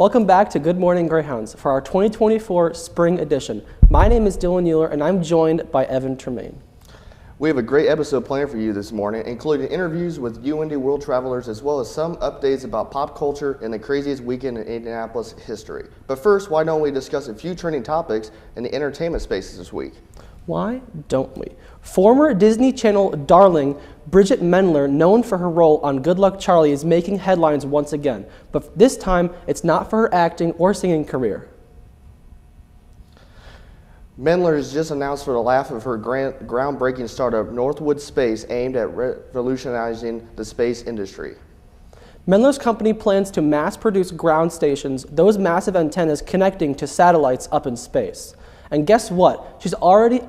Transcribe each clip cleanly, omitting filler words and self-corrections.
Welcome back to Good Morning Greyhounds for our 2024 Spring Edition. My name is Dylan Euler and I'm joined by Evan Tremaine. We have a great episode planned for you this morning, including interviews with UINDY world travelers as well as some updates about pop culture and the craziest weekend in Indianapolis history. But first, why don't we discuss a few trending topics in the entertainment spaces this week? Why don't we? Former Disney Channel darling Bridget Mendler, known for her role on Good Luck Charlie, is making headlines once again, but this time it's not for her acting or singing career. Mendler has just announced for the laugh of her groundbreaking startup Northwood Space, aimed at revolutionizing the space industry. Mendler's company plans to mass-produce ground stations, those massive antennas connecting to satellites up in space. And guess what? She's already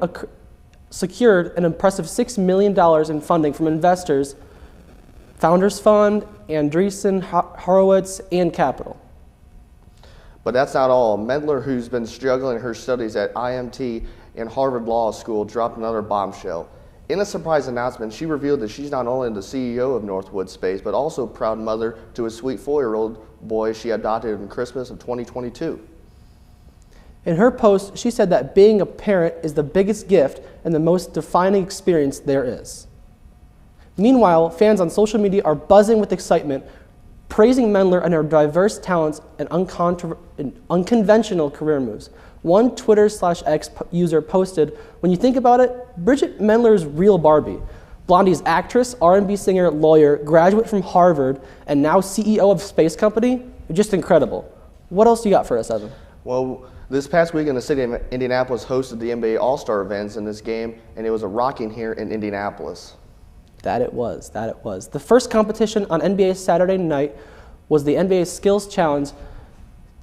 secured an impressive $6 million in funding from investors, Founders Fund, Andreessen Horowitz, and Capital. But that's not all. Mendler, who's been struggling her studies at IMT and Harvard Law School, dropped another bombshell. In a surprise announcement, she revealed that she's not only the CEO of Northwood Space, but also a proud mother to a sweet 4-year-old boy she adopted in Christmas of 2022. In her post, she said that being a parent is the biggest gift and the most defining experience there is. Meanwhile, fans on social media are buzzing with excitement, praising Mendler and her diverse talents and unconventional career moves. One Twitter/X user posted, "When you think about it, Bridget Mendler's real Barbie. Blondie's actress, R&B singer, lawyer, graduate from Harvard, and now CEO of space company. Just incredible." What else do you got for us, Evan? Well, this past weekend, the city of Indianapolis hosted the NBA All-Star events in this game, and it was a rocking here in Indianapolis. That it was. The first competition on NBA Saturday night was the NBA Skills Challenge,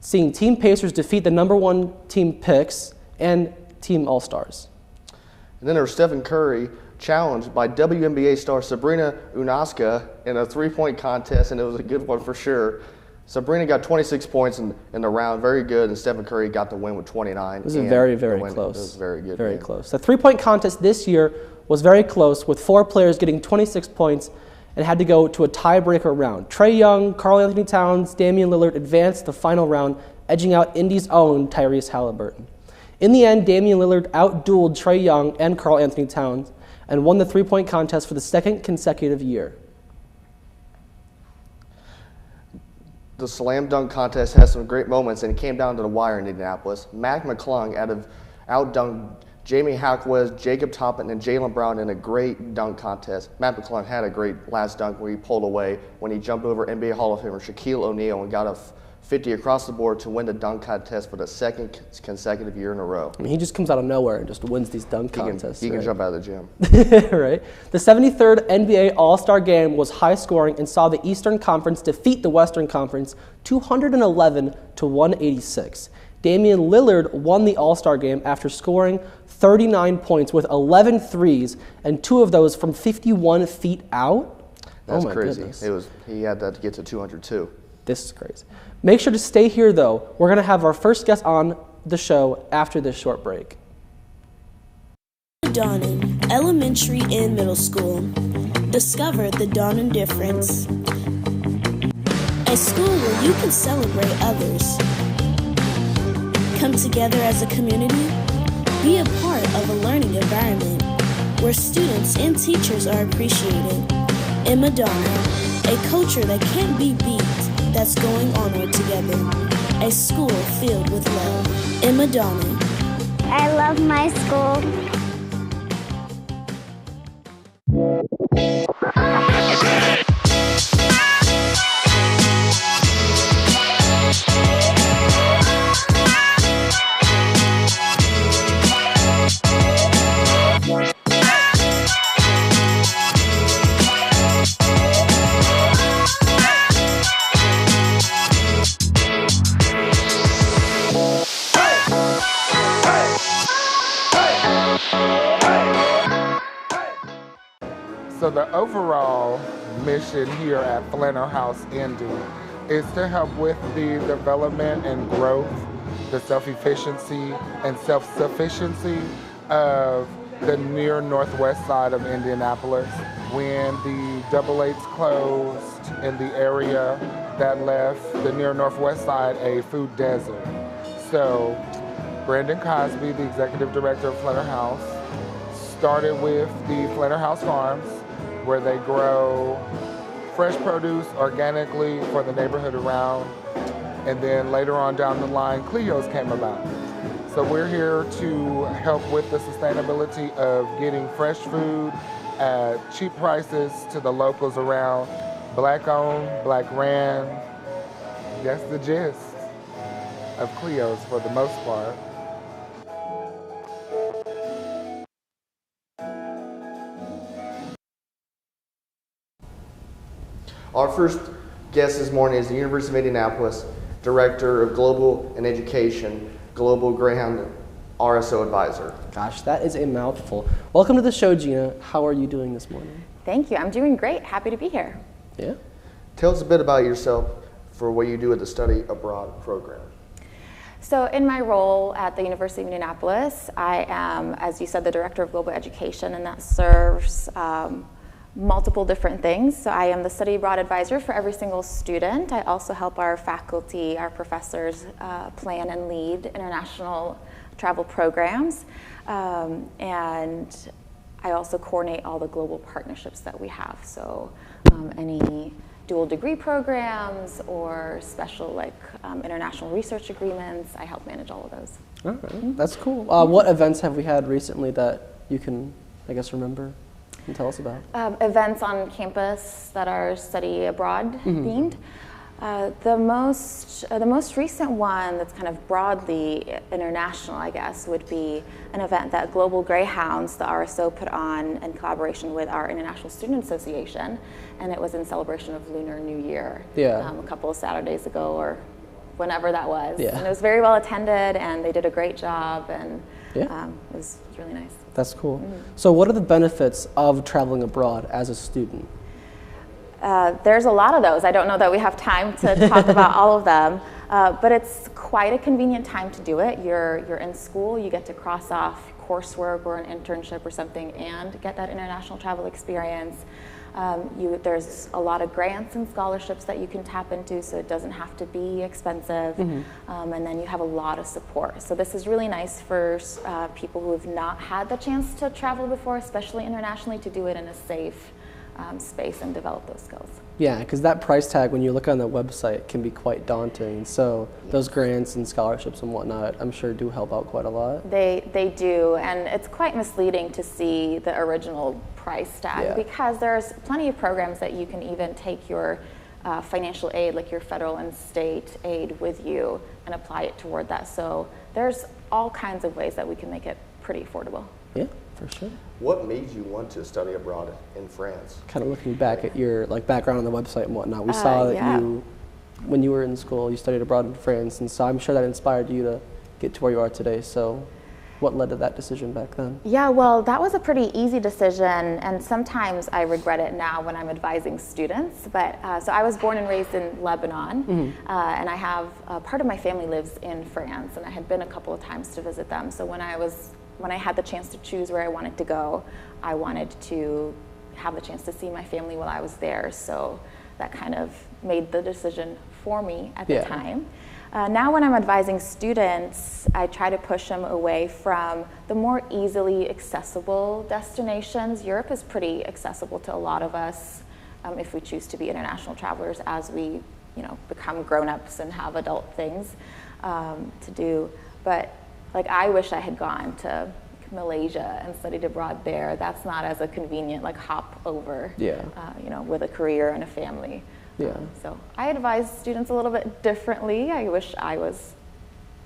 seeing Team Pacers defeat the #1 team Picks and Team All-Stars. And then there was Stephen Curry challenged by WNBA star Sabrina Ionescu in a three-point contest, and it was a good one for sure. Sabrina got 26 points in the round, very good, and Stephen Curry got the win with 29. It was very, very close. It was very good. Very close. The three-point contest this year was very close, with 4 players getting 26 points and had to go to a tiebreaker round. Trae Young, Karl Anthony Towns, Damian Lillard advanced the final round, edging out Indy's own Tyrese Halliburton. In the end, Damian Lillard outdueled Trae Young and Karl Anthony Towns and won the three-point contest for the second consecutive year. The slam dunk contest had some great moments, and it came down to the wire in Indianapolis. Mac McClung outdunked Jamie Hackwas, Jacob Toppin, and Jaylen Brown in a great dunk contest. Mac McClung had a great last dunk where he pulled away when he jumped over NBA Hall of Famer Shaquille O'Neal and got a 50 across the board to win the dunk contest for the second consecutive year in a row. I mean, he just comes out of nowhere and just wins these dunk contests. He can jump out of the gym. Right. The 73rd NBA All-Star Game was high-scoring and saw the Eastern Conference defeat the Western Conference 211-186. Damian Lillard won the All-Star Game after scoring 39 points with 11 threes, and 2 of those from 51 feet out. That's crazy. Goodness. He had that to get to 202. This is crazy. Make sure to stay here, though. We're going to have our first guest on the show after this short break. Donnan, elementary and middle school. Discover the Donnan difference. A school where you can celebrate others. Come together as a community. Be a part of a learning environment where students and teachers are appreciated. In Madonna, a culture that can't be beat, that's going onward together. A school filled with love. In Madonna. I love my school. So the overall mission here at Flannel House Indy is to help with the development and growth, the self-efficiency and self-sufficiency of the near northwest side of Indianapolis. When the double eights closed in the area, that left the near northwest side a food desert. So Brandon Cosby, the executive director of Fletcher House, started with the Fletcher House Farms, where they grow fresh produce organically for the neighborhood around. And then later on down the line, Cleo's came about. So we're here to help with the sustainability of getting fresh food at cheap prices to the locals around. Black owned, black ran. That's the gist of Cleo's for the most part. Our first guest this morning is the University of Indianapolis Director of Global and Education, Global Greyhound RSO Advisor. Gosh, that is a mouthful. Welcome to the show, Gina. How are you doing this morning? Thank you. I'm doing great. Happy to be here. Yeah. Tell us a bit about yourself for what you do at the Study Abroad program. So in my role at the University of Indianapolis, I am, as you said, the Director of Global Education, and that serves multiple different things. So I am the Study Abroad Advisor for every single student. I also help our faculty, our professors plan and lead international travel programs. And I also coordinate all the global partnerships that we have. So any dual degree programs or special international research agreements, I help manage all of those. All right, that's cool. What events have we had recently that you can, I guess, remember and tell us about? Events on campus that are study abroad themed. The most recent one that's kind of broadly international, I guess, would be an event that Global Greyhounds, the RSO, put on in collaboration with our International Student Association, and it was in celebration of Lunar New Year a couple of Saturdays ago or whenever that was. Yeah. And it was very well attended, and they did a great job, and it was really nice. That's cool. So what are the benefits of traveling abroad as a student? There's a lot of those. I don't know that we have time to talk about all of them, but it's quite a convenient time to do it. You're in school, you get to cross off coursework or an internship or something and get that international travel experience. There's a lot of grants and scholarships that you can tap into, so it doesn't have to be expensive. And then you have a lot of support. So this is really nice for people who have not had the chance to travel before, especially internationally, to do it in a safe space and develop those skills. Yeah, because that price tag, when you look on the website, can be quite daunting. So those grants and scholarships and whatnot, I'm sure do help out quite a lot. They do, and it's quite misleading to see the original price tag because there's plenty of programs that you can even take your financial aid, like your federal and state aid, with you and apply it toward that. So there's all kinds of ways that we can make it pretty affordable. Yeah, for sure. What made you want to study abroad in France? Kind of looking back at your background on the website and whatnot, we saw that you, when you were in school, you studied abroad in France, and so I'm sure that inspired you to get to where you are today. So what led to that decision back then? Yeah, well, that was a pretty easy decision, and sometimes I regret it now when I'm advising students. But so I was born and raised in Lebanon, and I have part of my family lives in France, and I had been a couple of times to visit them. So when I had the chance to choose where I wanted to go, I wanted to have the chance to see my family while I was there. So that kind of made the decision for me at the time. Now when I'm advising students, I try to push them away from the more easily accessible destinations. Europe is pretty accessible to a lot of us if we choose to be international travelers as we become grown-ups and have adult things to do. But I wish I had gone to Malaysia and studied abroad there. That's not as a convenient hop over, with a career and a family. So I advise students a little bit differently. I wish I was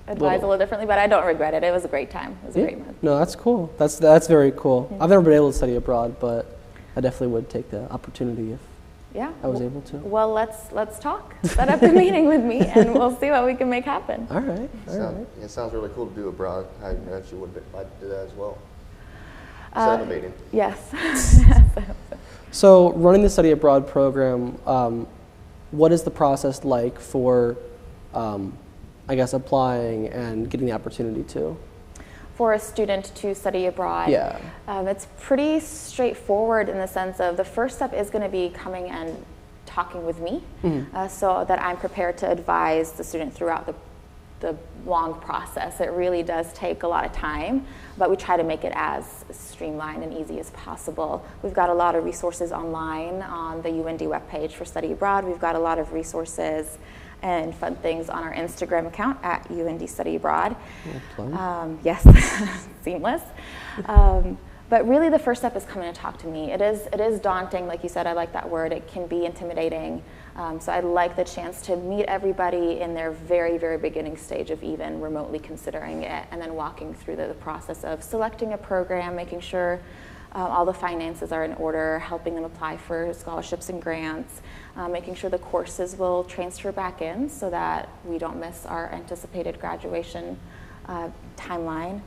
advised a little differently, but I don't regret it. It was a great time. It was a great month. No, that's cool. That's very cool. I've never been able to study abroad, but I definitely would take the opportunity if I was able to. Well, let's talk. Set up a meeting with me, and we'll see what we can make happen. All right. It sounds really cool to do abroad. I actually would like to do that as well. Set up a meeting. Yes. So running the study abroad program, what is the process like for, I guess, applying and getting the opportunity to? For a student to study abroad, it's pretty straightforward in the sense of the first step is going to be coming and talking with me so that I'm prepared to advise the student throughout the long process. It really does take a lot of time, but we try to make it as streamlined and easy as possible. We've got a lot of resources online on the UINDY webpage for study abroad. We've got a lot of resources and fun things on our Instagram account at UINDY Study Abroad. Yes, seamless. But really the first step is coming to talk to me. It is daunting, like you said, I like that word. It can be intimidating. So I'd like the chance to meet everybody in their very, very beginning stage of even remotely considering it, and then walking through the process of selecting a program, making sure all the finances are in order, helping them apply for scholarships and grants, making sure the courses will transfer back in so that we don't miss our anticipated graduation timeline.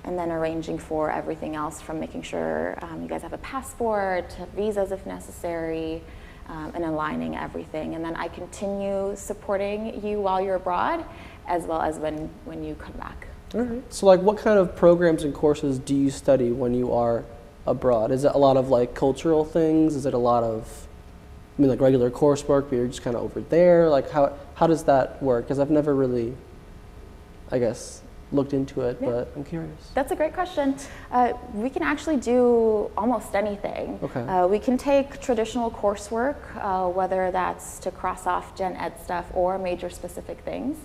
And then arranging for everything else, from making sure you guys have a passport, visas if necessary, and aligning everything. And then I continue supporting you while you're abroad, as well as when you come back. All right. So like what kind of programs and courses do you study when you are abroad? Is it a lot of like cultural things? Is it a lot of, I mean, like regular coursework, but you're just kind of over there? Like how does that work? Because I've never really, I guess, looked into it, but I'm curious. That's a great question. We can actually do almost anything. Okay. We can take traditional coursework, whether that's to cross off gen ed stuff or major specific things.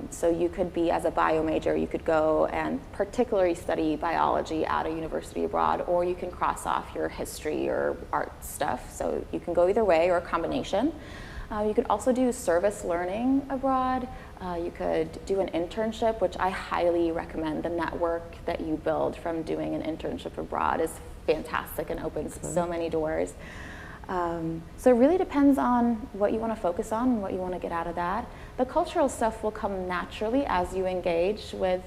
So you could be, as a bio major, you could go and particularly study biology at a university abroad, or you can cross off your history or art stuff. So you can go either way, or a combination. You could also do service learning abroad. You could do an internship, which I highly recommend. The network that you build from doing an internship abroad is fantastic and opens so many doors. So it really depends on what you want to focus on and what you want to get out of that. The cultural stuff will come naturally as you engage with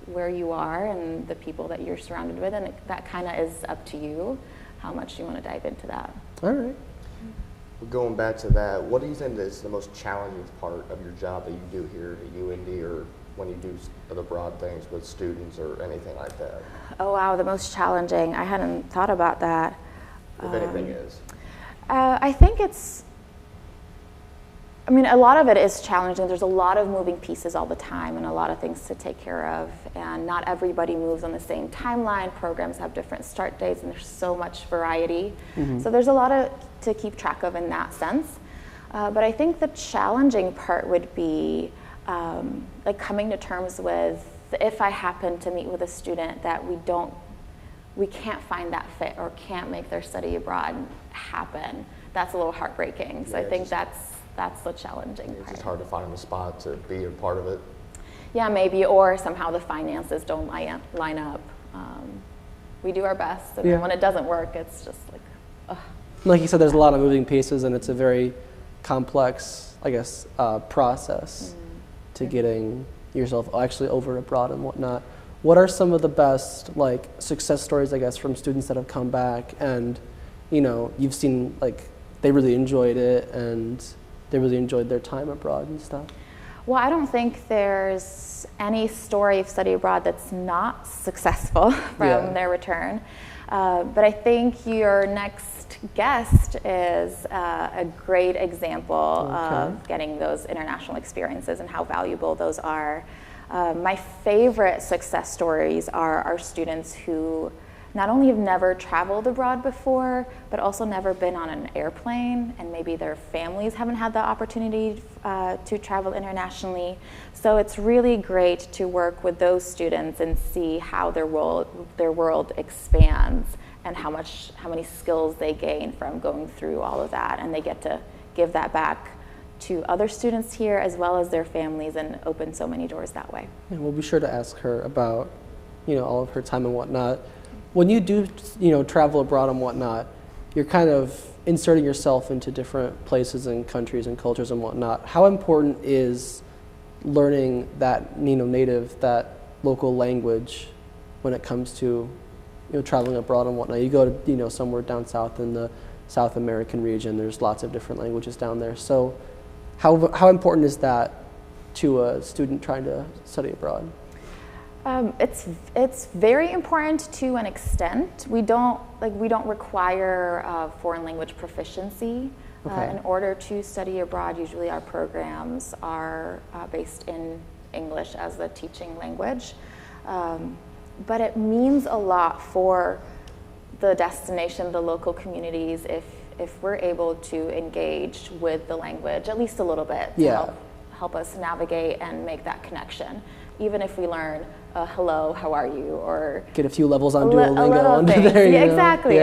where you are and the people that you're surrounded with, and that kind of is up to you how much you want to dive into that. All right. Going back to that, what do you think is the most challenging part of your job that you do here at UINDY, or when you do the broad things with students or anything like that? Oh wow, the most challenging. I hadn't thought about that. If anything is. I think I mean, a lot of it is challenging. There's a lot of moving pieces all the time and a lot of things to take care of. And not everybody moves on the same timeline. Programs have different start dates, and there's so much variety. So there's a lot to keep track of in that sense. But I think the challenging part would be like coming to terms with, if I happen to meet with a student that we can't find that fit or can't make their study abroad happen, that's a little heartbreaking. So I think that's the challenging part. It's just hard to find a spot to be a part of it. Yeah, maybe, or somehow the finances don't line up. We do our best, and then when it doesn't work, it's just like, ugh. Like you said, there's a lot of moving pieces, and it's a very complex, I guess, process to getting yourself actually over abroad and whatnot. What are some of the best like success stories, I guess, from students that have come back and, you know, you've seen like they really enjoyed it and they really enjoyed their time abroad and stuff? Well, I don't think there's any story of study abroad that's not successful from their return. But I think your next guest is a great example of getting those international experiences and how valuable those are. My favorite success stories are our students who not only have never traveled abroad before, but also never been on an airplane, and maybe their families haven't had the opportunity to travel internationally. So it's really great to work with those students and see how their world expands and how many skills they gain from going through all of that, and they get to give that back to other students here as well as their families and open so many doors that way. And we'll be sure to ask her about, you know, all of her time and whatnot. When you do, you know, travel abroad and whatnot, you're kind of inserting yourself into different places and countries and cultures and whatnot. How important is learning that, you know, that local language when it comes to, you know, traveling abroad and whatnot? You go to, you know, somewhere down south in the South American region, there's lots of different languages down there. So how important is that to a student trying to study abroad? It's very important to an extent. We don't require foreign language proficiency. Okay. In order to study abroad, usually our programs are based in English as the teaching language. But it means a lot for the destination, the local communities, if we're able to engage with the language at least a little bit to help us navigate and make that connection. Even if we learn hello, how are you, or get a few levels on Duolingo under things. there. Yeah, exactly.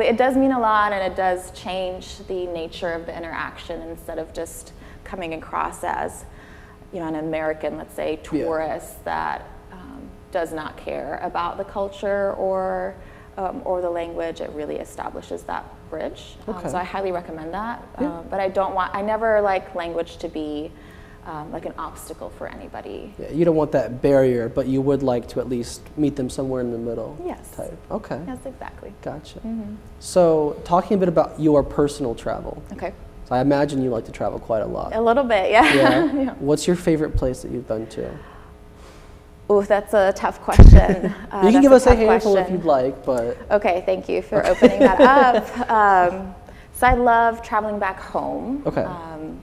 It does mean a lot, and it does change the nature of the interaction instead of just coming across as, an American, let's say, tourist that does not care about the culture or the language. It really establishes that bridge. So I highly recommend that. But I never like language to be like an obstacle for anybody. Yeah, you don't want that barrier, but you would like to at least meet them somewhere in the middle. Yes. Type. Okay. Yes, exactly. Gotcha. So talking a bit about your personal travel. Okay. So I imagine you like to travel quite a lot. A little bit, yeah. What's your favorite place that you've been to? Oh, that's a tough question. You can give us a handful if you'd like, but... Okay, thank you for opening that up. So I love traveling back home. Okay.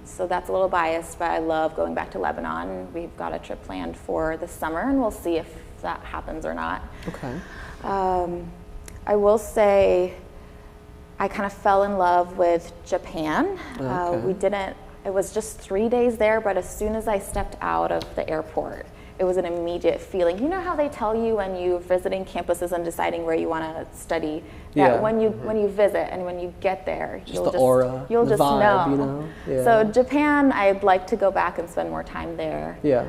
So that's a little biased, but I love going back to Lebanon. We've got a trip planned for the summer, and we'll see if that happens or not. Okay. I will say I kind of fell in love with Japan. Okay. It was just 3 days there, but as soon as I stepped out of the airport, it was an immediate feeling. You know how they tell you when you're visiting campuses and deciding where you want to study, that when you visit and when you get there, you'll just vibe, know. Yeah. So Japan, I'd like to go back and spend more time there. Yeah.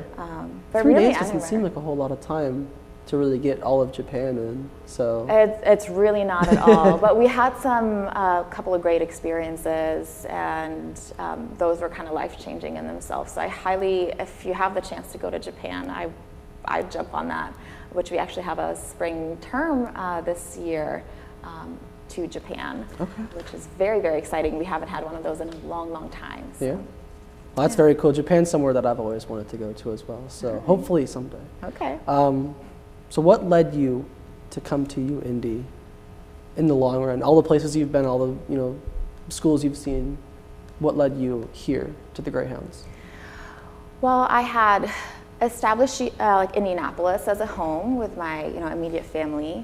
But 3 really days doesn't seem like a whole lot of time to really get all of Japan in. So it's really not at all. But we had a couple of great experiences, and those were kind of life-changing in themselves. So I highly, if you have the chance to go to Japan, I jump on that, which we actually have a spring term this year to Japan, which is very, very exciting. We haven't had one of those in a long, long time. So. Yeah. Well, that's very cool. Japan's somewhere that I've always wanted to go to as well. So hopefully someday. Okay. So what led you to come to UINDY in the long run? All the places you've been, all the schools you've seen, what led you here to the Greyhounds? Well, I had established like Indianapolis as a home with my immediate family,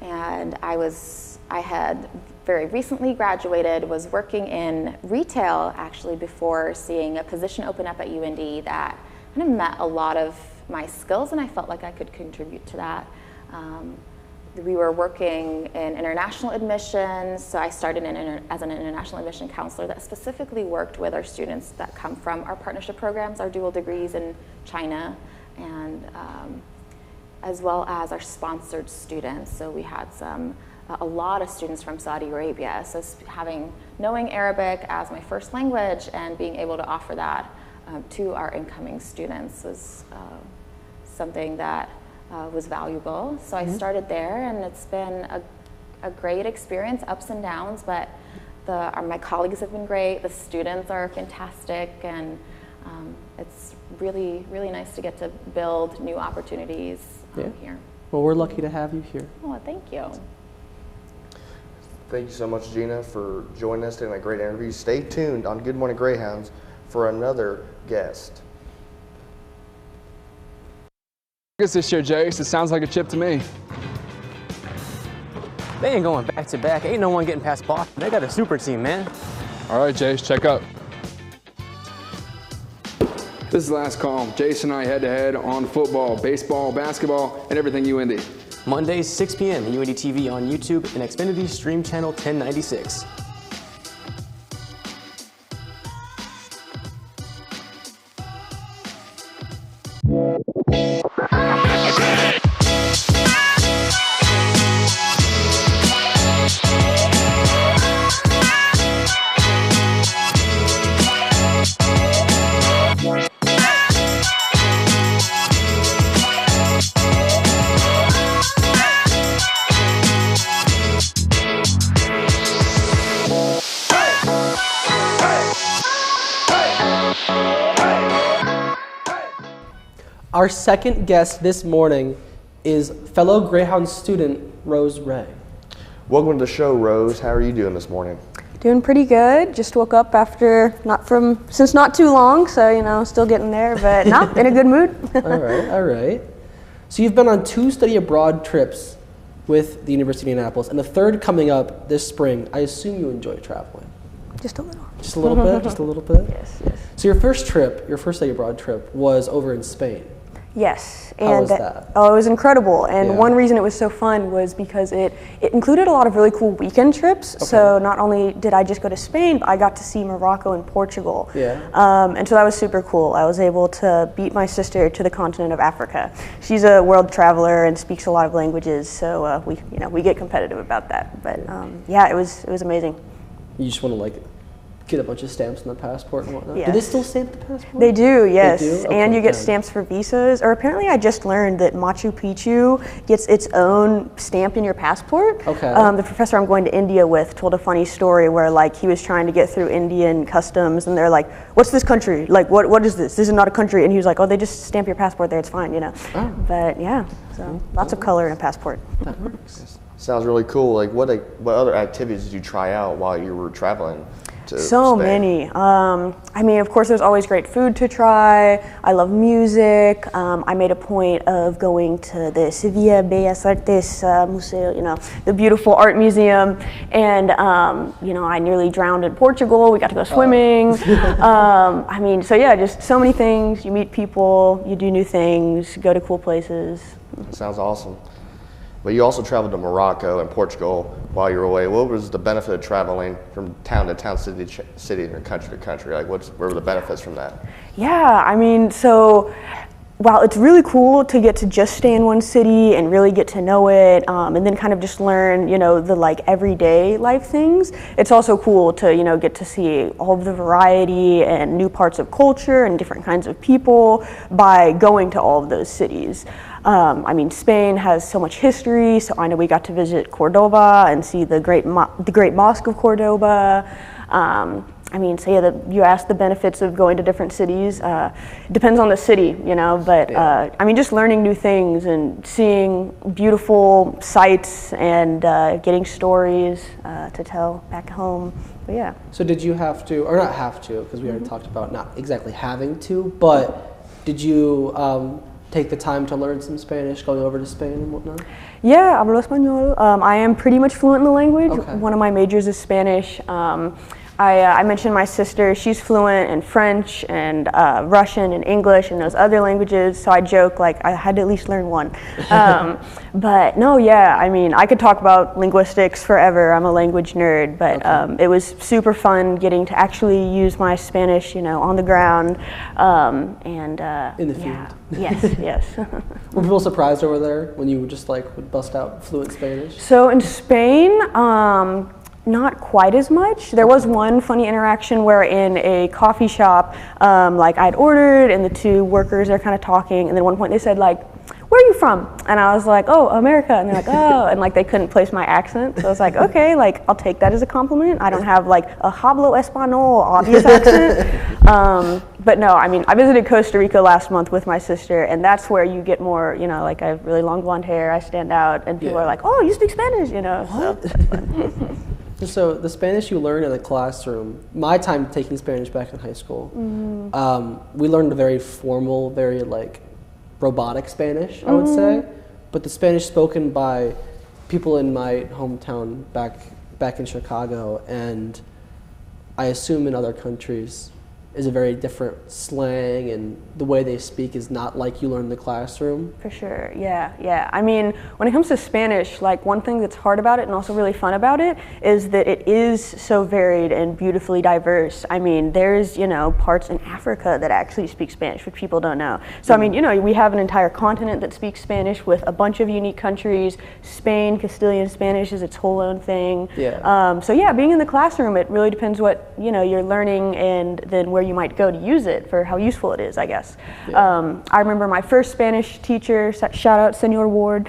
and I had very recently graduated, was working in retail actually before seeing a position open up at UINDY that kind of met a lot of my skills, and I felt like I could contribute to that. We were working in international admissions, so I started as an international admission counselor that specifically worked with our students that come from our partnership programs, our dual degrees in China, and as well as our sponsored students. So we had a lot of students from Saudi Arabia. So knowing Arabic as my first language and being able to offer that to our incoming students was something that was valuable. So I started there, and it's been a great experience, ups and downs, but my colleagues have been great, the students are fantastic, and it's really, really nice to get to build new opportunities here. Well, we're lucky to have you here. Oh, thank you. Thank you so much, Ghina, for joining us in a great interview. Stay tuned on Good Morning Greyhounds for another guest. What's this year, Jace? It sounds like a chip to me. They ain't going back to back. Ain't no one getting past Boston. They got a super team, man. All right, Jace, check up. This is the last call. Jace and I head-to-head on football, baseball, basketball, and everything UINDY. Mondays, 6 p.m. UINDY TV on YouTube and Xfinity Stream Channel 1096. Our second guest this morning is fellow Greyhound student Rose Fay. Welcome to the show, Rose. How are you doing this morning? Doing pretty good. Just woke up after since not too long, so you know, still getting there, but no, in a good mood. All right. So you've been on 2 study abroad trips with the University of Indianapolis, and the 3rd coming up this spring. I assume you enjoy traveling. Just a little. Just a little bit. Just a little bit. Yes. So your first study abroad trip was over in Spain. Yes. How was that? Oh, it was incredible. And Yeah. one reason it was so fun was because it included a lot of really cool weekend trips. Okay. So not only did I just go to Spain, but I got to see Morocco and Portugal. Yeah. And so that was super cool. I was able to beat my sister to the continent of Africa. She's a world traveler and speaks a lot of languages, so we get competitive about that. But yeah, it was amazing. You just want to get a bunch of stamps on the passport and whatnot. Yes. Do they still stamp the passport? They do, yes. They do? And Okay, you get good. stamps for visas. Or apparently I just learned that Machu Picchu gets its own stamp in your passport. Okay. The professor I'm going to India with told a funny story where he was trying to get through Indian customs and they're like, what's this country? What is this? This is not a country. And he was like, oh, they just stamp your passport there, it's fine, you know. Oh. But yeah, so lots of color in a passport. That works. Sounds really cool. What other activities did you try out while you were traveling to So Spain? many. I mean, of course, there's always great food to try. I love music. I made a point of going to the Sevilla Bellas Artes Museo, the beautiful art museum. And, I nearly drowned in Portugal. We got to go swimming. I mean, so yeah, just so many things. You meet people, you do new things, go to cool places. Sounds awesome. But you also traveled to Morocco and Portugal while you were away. What was the benefit of traveling from town to town, city to city, and country to country? What were the benefits from that? Yeah, I mean, so while it's really cool to get to just stay in one city and really get to know it, and then kind of just learn, the everyday life things, it's also cool to, get to see all of the variety and new parts of culture and different kinds of people by going to all of those cities. I mean, Spain has so much history, so I know we got to visit Cordoba and see the great mosque of Cordoba. I mean, so yeah, you asked the benefits of going to different cities. It depends on the city, but I mean, just learning new things and seeing beautiful sights and getting stories to tell back home. But yeah. So did you have to, or not have to, because we already talked about not exactly having to, but did you take the time to learn some Spanish going over to Spain and whatnot? Yeah, hablo español. I am pretty much fluent in the language. Okay. One of my majors is Spanish. I mentioned my sister, she's fluent in French and Russian and English and those other languages, so I joke I had to at least learn one. But no, yeah, I mean, I could talk about linguistics forever. I'm a language nerd, but Okay. it was super fun getting to actually use my Spanish, on the ground. And In the yeah. field. Yes. Were people surprised over there when you just would bust out fluent Spanish? So in Spain, not quite as much. There was one funny interaction where in a coffee shop, I'd ordered and the 2 workers are kind of talking, and then at one point they said where are you from? And I was like, oh, America. And they're like, oh, and they couldn't place my accent. So I was like, okay, I'll take that as a compliment. I don't have a hablo español obvious accent. But no, I mean, I visited Costa Rica last month with my sister, and that's where you get more, I have really long blonde hair, I stand out, and people are like, oh, you speak Spanish, so that's fun. So the Spanish you learn in the classroom, my time taking Spanish back in high school, we learned a very formal, very robotic Spanish, I would say. But the Spanish spoken by people in my hometown back in Chicago, and I assume in other countries, is a very different slang, and the way they speak is not like you learn in the classroom. For sure, yeah. I mean, when it comes to Spanish, one thing that's hard about it and also really fun about it is that it is so varied and beautifully diverse. I mean, there's, parts in Africa that actually speak Spanish, which people don't know. So, I mean, we have an entire continent that speaks Spanish with a bunch of unique countries. Spain, Castilian Spanish is its whole own thing. Yeah. So yeah, being in the classroom, it really depends what, you're learning and then where you might go to use it for how useful it is, I guess. Yeah. I remember my first Spanish teacher, shout out Senor Ward,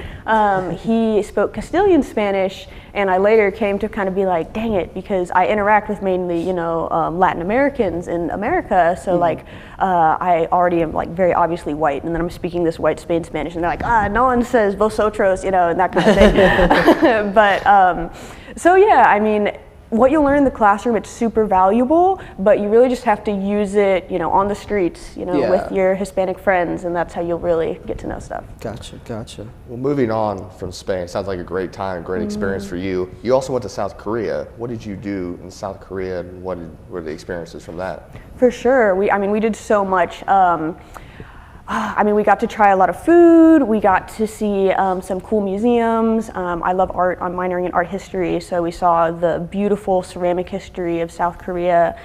he spoke Castilian Spanish, and I later came to kind of be like, dang it, because I interact with mainly, Latin Americans in America, so I already am very obviously white, and then I'm speaking this white Spain Spanish, and they're like, no one says vosotros, and that kind of thing. But, so yeah, I mean, what you learn in the classroom, it's super valuable, but you really just have to use it, you know, on the streets, you know, with your Hispanic friends, and that's how you'll really get to know stuff. Gotcha. Well, moving on from Spain, sounds like a great time, great experience for you. You also went to South Korea. What did you do in South Korea, and what were the experiences from that? For sure. We did so much. We got to try a lot of food. We got to see some cool museums. I love art. I'm minoring in art history, so we saw the beautiful ceramic history of South Korea.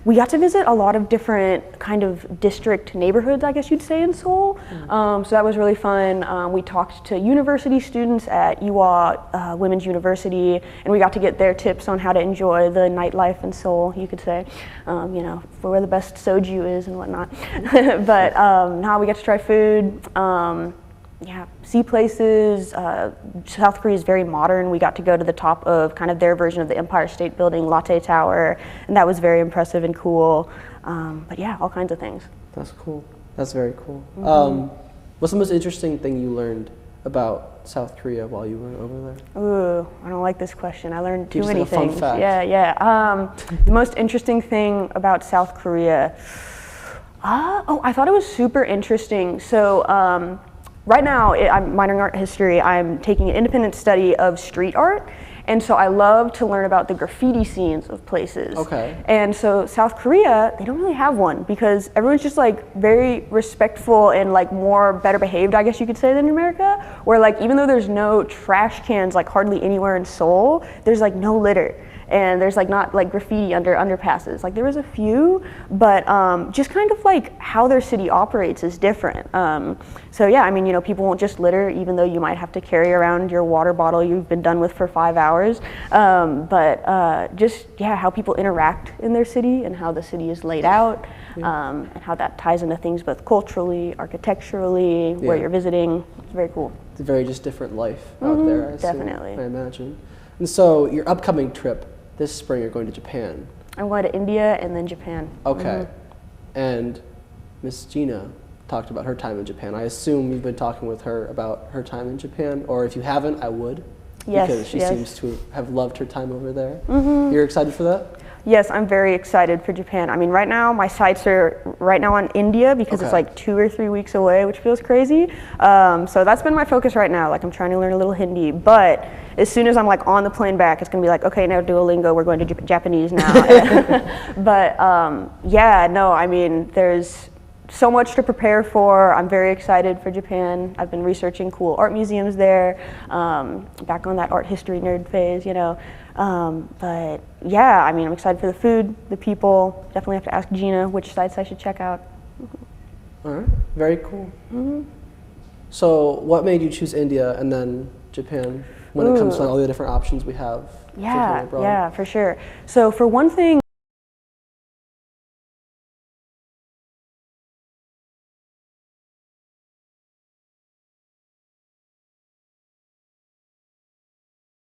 We got to visit a lot of different kind of district neighborhoods, I guess you'd say, in Seoul. So that was really fun. We talked to university students at UINDY Women's University, and we got to get their tips on how to enjoy the nightlife in Seoul, you could say, you know, for where the best soju is and whatnot. But now we got to try food. See places. South Korea is very modern. We got to go to the top of kind of their version of the Empire State Building, Lotte Tower, and that was very impressive and cool. But yeah, all kinds of things. That's cool. That's very cool. What's the most interesting thing you learned about South Korea while you were over there? Ooh, I don't like this question. I learned too many like a fun things. fact. The most interesting thing about South Korea. I thought it was super interesting. So right now, I'm minoring art history. I'm taking an independent study of street art. And so I love to learn about the graffiti scenes of places. Okay. And so South Korea, they don't really have one because everyone's just like very respectful and like more better behaved, I guess you could say, than America. Where like even though there's no trash cans like hardly anywhere in Seoul, there's like no litter. And there's like not like graffiti under underpasses. Like there was a few, but just kind of like how their city operates is different. So yeah, I mean, you know, people won't just litter even though you might have to carry around your water bottle you've been done with for 5 hours. Just how people interact in their city and how the city is laid out, and how that ties into things both culturally, architecturally, where you're visiting. It's very cool. It's a very just different life out there, I assume, definitely. I imagine. And so your upcoming trip this spring, you're going to Japan. I'm going to India and then Japan. Okay. And Miss Ghina talked about her time in Japan. I assume you've been talking with her about her time in Japan, or if you haven't, I would. Yes, because she seems to have loved her time over there. Mm-hmm. You're excited for that? Yes, I'm very excited for Japan. I mean, right now my sights are on India because it's like 2 or 3 weeks away, which feels crazy. So that's been my focus right now. Like I'm trying to learn a little Hindi, but as soon as I'm like on the plane back, it's gonna be like, okay, now Duolingo, we're going to Japanese now. But I mean, there's so much to prepare for. I'm very excited for Japan. I've been researching cool art museums there, back on that art history nerd phase, you know. But yeah, I mean, I'm excited for the food, the people. Definitely have to ask Ghina which sites I should check out. All right, very cool. So what made you choose India and then Japan when it comes to all the different options we have? Yeah, for sure. So for one thing,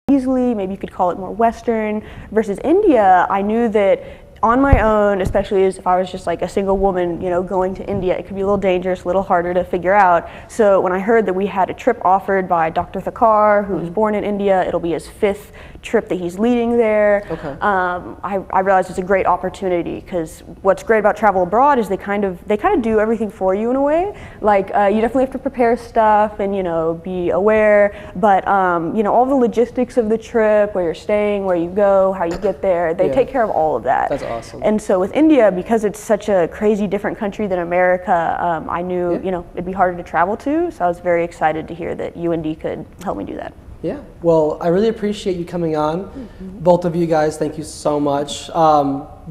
easily, maybe you could call it more Western, versus India, I knew that on my own, especially as if I was just like a single woman, you know, going to India, it could be a little dangerous, a little harder to figure out. So when I heard that we had a trip offered by Dr. Thakar, who was born in India, it'll be his 5th trip that he's leading there. I realized it's a great opportunity because what's great about travel abroad is they kind of do everything for you in a way. Like you definitely have to prepare stuff and, you know, be aware, but you know, all the logistics of the trip, where you're staying, where you go, how you get there, they take care of all of that. That's awesome. And so with India, because it's such a crazy different country than America, I knew you know, it'd be harder to travel to, so I was very excited to hear that UINDY could help me do that. Yeah, well, I really appreciate you coming on. Both of you guys, thank you so much.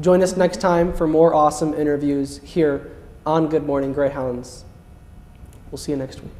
Join us next time for more awesome interviews here on Good Morning Greyhounds. We'll see you next week.